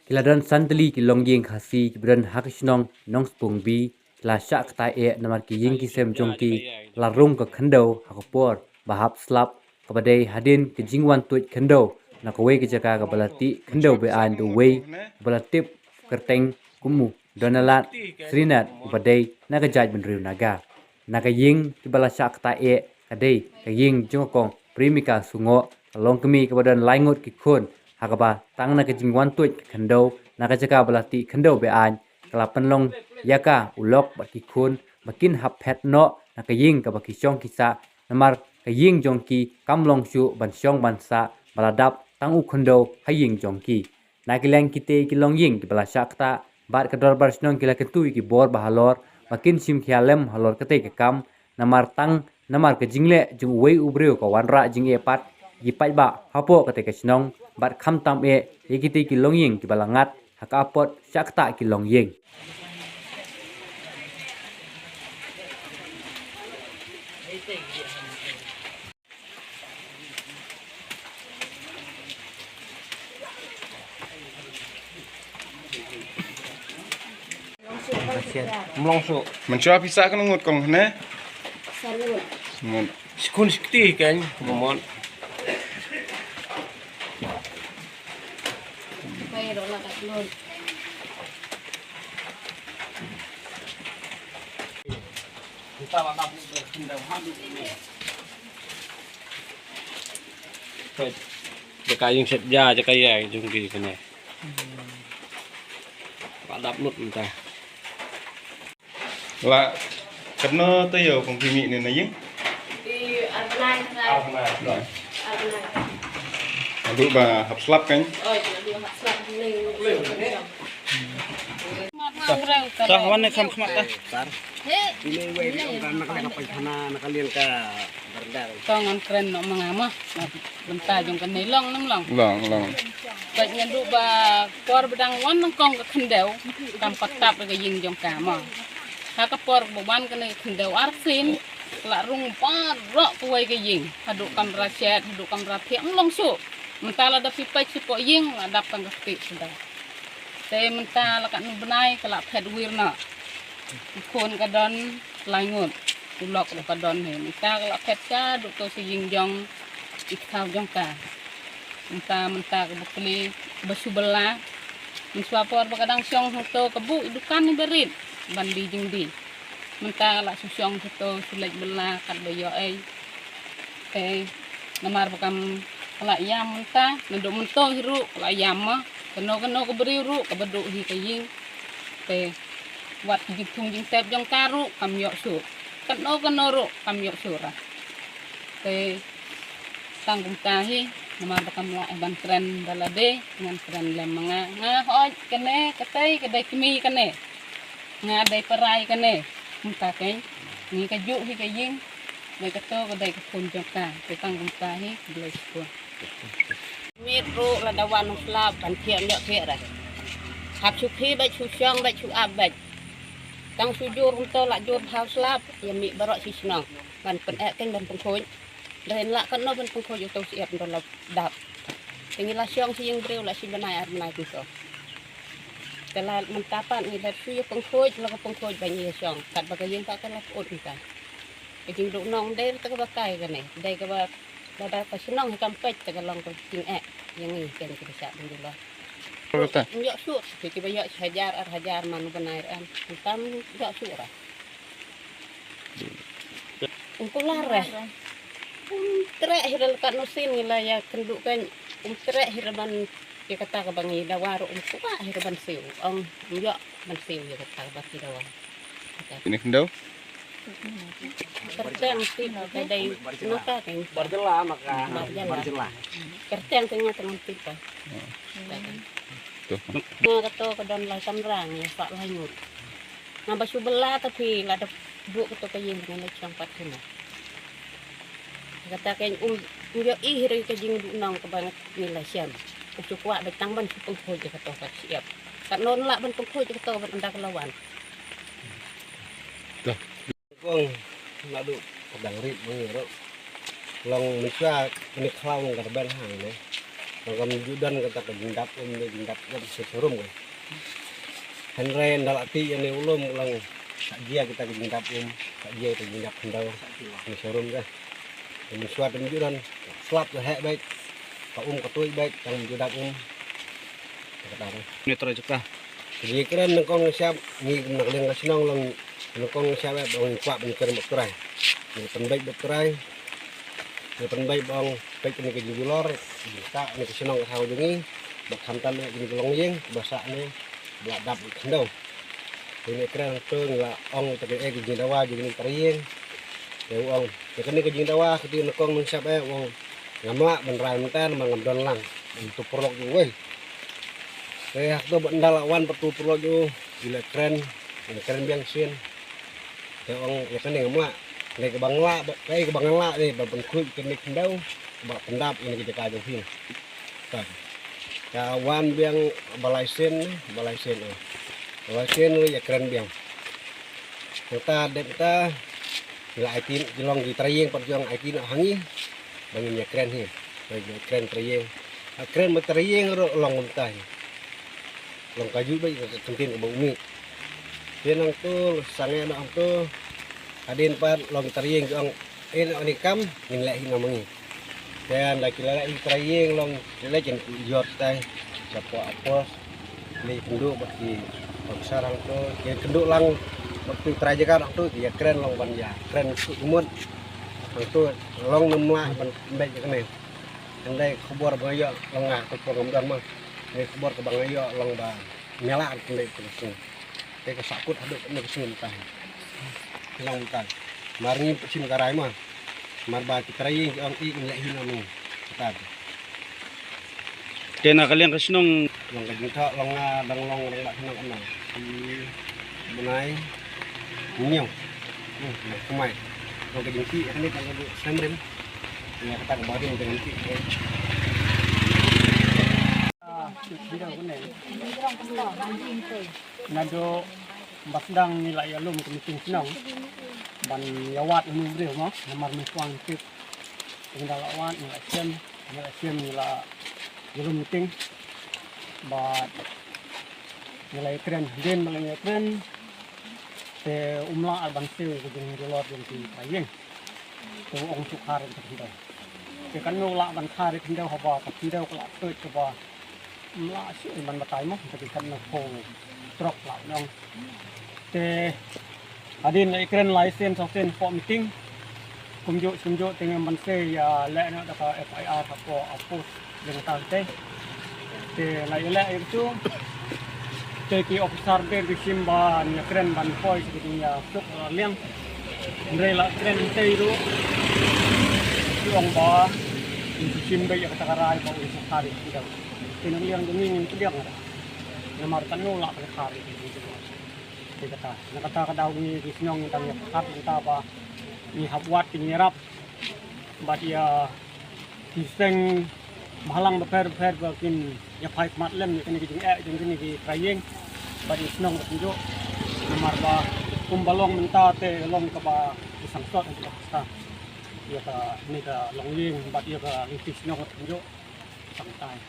Kiladon santli kilong ying khasi kibran hakishnong nong spung bi la syak tai e namar ki ying kisem jongki la rung ka khando hakopor bahap slap kabadai hadin ki jingwan tuit khando na kowe ki jaka ka balati khando be an do we balatip kerteng kumu donalat srinat badai naga jaj benriu naga naga ying ki bala syak tai e kadai ka ying jongkong primika sungo long kemi kabadan laingut ki khon hakaba tang na ka jingwan tuit khando naga jaka balati khando be an kalapan long yaka ulok baki khun makin hap phet no naka ying ka baki chong kisa namar ka ying jongki kamlong shu ban syong ban sa baladap tang u khondo haying jongki nakilang kite kilong ying ki bala shakta bar ka dor bar snong kila ketui ki bor bahalor makin sim khialem halor kate ka kam namar tang namar ka jingle jung wei ubreu ka wanra jing e pat yipai ba hapo kate ka snong bar kham tam e yikite kilong ying ki balangat hakapot shakta kilong ying Melongso. Mencua bisa kan ngut kong ne? Sarut. Ngut. Sekun sekti kan, momon. Bayar olah kat lor. Kita makan berkendang habis ini. Jaka yung setja, jaka yang jungki kene. Pak dapnut entah. Là cất nó tới giờ còn phim mị này này chứ. Di online này. Rồi. Online. Dulu bà học slap kan. Oh, dia hak slap ning. Sah wan kam khamat dah. Ini wei orang nak apa sana nak kalian ke berdar. Tangan keren nak mengamah, bentar jong kan long nam long. Lòng. Baik nyandu ba por bedang wan kong ke kendau, tampak tap ke ying jong kama. Haka por beban kene kendau arsin, la rung par rok kuai ke ying. Haduk kamera chat, haduk kamera thiam long su. Mentala da pipai sipo ying la dap tang ke sudah. Te mentala kat nu benai kelak phet wirna. Khôn ka don laingut ulok ka don he menta ka phet cha duk to si ying jong ikau jong ka menta ka bukli basubela mensuapor bakadang syong to kebu idukan ni berit bandi jing di menta la susyong to sulek bela kat bayo ai namar bakam kala yam menta nduk mento hiru kala yam ma keno ke beri ru ka beduk hi ka ying wat jing jing tep jong karu kam yok su keno ru kam yok surah te tanggung tahi nama bakam la ban keren balade dengan keren lemanga nga hoj kene ketai kedai kemi kene nga dai perai kene muta kai ni ka ju hi ka ying dai ka to kedai ka pun jong ka te tanggung tahi blai su mit ru la dawan slap ban thiam yok thia ra hap chu khi bai chu syong bai chu ab bai tang sujur untuk lak jur house lab yang mi barok si senang ban pen ekeng dan pengkoi dan lak kan no ban pengkoi untuk siap untuk lap dap tinggal syong si yang breu lak si benai ar benai tu kalau mentapan ni dah si pengkoi lak pengkoi banyak syong kat bagai yang tak kan lak ut kan jadi duk nong der tak bakai kan ni dai ka ba dah pas senang hitam pet tak long tu ting ek yang ni kan kita siap dulu Kata. Yok su, tiba yok hajar manu benair an. Hitam yok su lah. Untuk lareh. Trek hiral kat nusin ngila ya kenduk kan. Trek hiraban dia kata ke bangi dawaru untuk ah hiraban siu. Yok ban siu dia kata baki dawar. Ini kendau. Kerteng sih dari nota kan. Berjelah maka berjelah. Kerteng tengah teman kita. Tuh. Nga kato kadon lai kamrang ya pak laingut. Nga basu bela tapi la ada duk kato kayeng dengan lai campat kena. Kata kain yo ihri ka jing du nang ka banget nilai siam. Ucu kuat betang ban supeng khoi ka kato ka siap. Kat non la ban khoi ka kato ban andak lawan. Tuh. Kong ngadu pedang rit mengira long nikah meniklau ka ben hang ne. Kalau judan kata ke jindap kan sesurum kan. Henry dalati yang ulum ulang sakjia kita ke jindap sakjia itu jindap hendau sesurum kan. Yang suat dan judan slap ke hek baik. Ka ketui baik yang judap kata Ini terus juga. jadi keren nengkong siap ni nak leng kasinong lang nengkong siap bang kuat bang beturai ni penbaik beturai ni penbaik bang baik ni ke julor tak ni kasinong tahu jengi bak hantam ni golong yeng bahasa ni belak dap kendau ini keren tu ngla ong tak ke jindawa jadi tarieng ya ong ya kan ni ke jindawa ke nengkong nang siap wong ngamak beneran mentan mengamdon lang untuk perlok juga kayak tu bendalawan pertu perlu jo gila keren biang sin kayak orang ya kan yang mak kayak ke bangla ni babon kuy kenik kendau bak pendap ini kita kajo hin kan kawan biang balai sen ya keren biang kita depta gila aitin jelong di trayeng perjuang aitin hangi bangin ya keren hi keren trayeng keren trayeng long mentah long kaju baik kentin ke bumi dia nang tu sange nang tu adin par long tarieng ke ang ni kam nilai namangi dan laki-laki tarieng long nilai jen jor tai siapa apa ni kenduk bagi sarang tu dia kenduk lang waktu terajakan tu dia keren long banja keren umur tu long nemlah baik kene andai kubur bayo long ngah tu program mah ni kubur ke bangayo long ba nyala kendai tu te ke sakut aduk nek sun tah long tah marni sim karai mah marba kitrai ang i nilai hinami kata Kena kalian kasinong long ka juta long dang long bak hinang anang benai nyong kumai long ka jengki ni kan semrim ya kata barin dengan jengki nado basdang nilai alum kemiting senang ban yawat unu breu mo namar miswang tip tinggal lawan nilai sem nilai alum meeting bat nilai keren den nilai keren te umla alban seu kujung dolor yang ti payeng tu ong sukar terhindar te kan nolak ban khare hindar haba terhindar kelak tut coba umla sih man batai mo tapi kan ko trok lah nong te adin ikren license soken for meeting kumjo dengan manse ya le na da FIR ko apos dengan tante te la itu te ki officer der di simba nya kren ban poi sebetulnya suk liang rela kren te itu yung ba simba ya kata karai ba usa hari tidak tinang liang dingin itu liang ada namar tanula ka hari kata nakata ka daw ni gisnong tang hap kita ba ni hapwat kinyerap bat ya kiseng mahalang beper bakin ya pai mat lem ni kini jeng ki trayeng bat isnong tunjuk namar ba kumbalong menta te long ka ba isang sot ang kita ya ka ni ka long yeng bat ya ka isnong tunjuk santai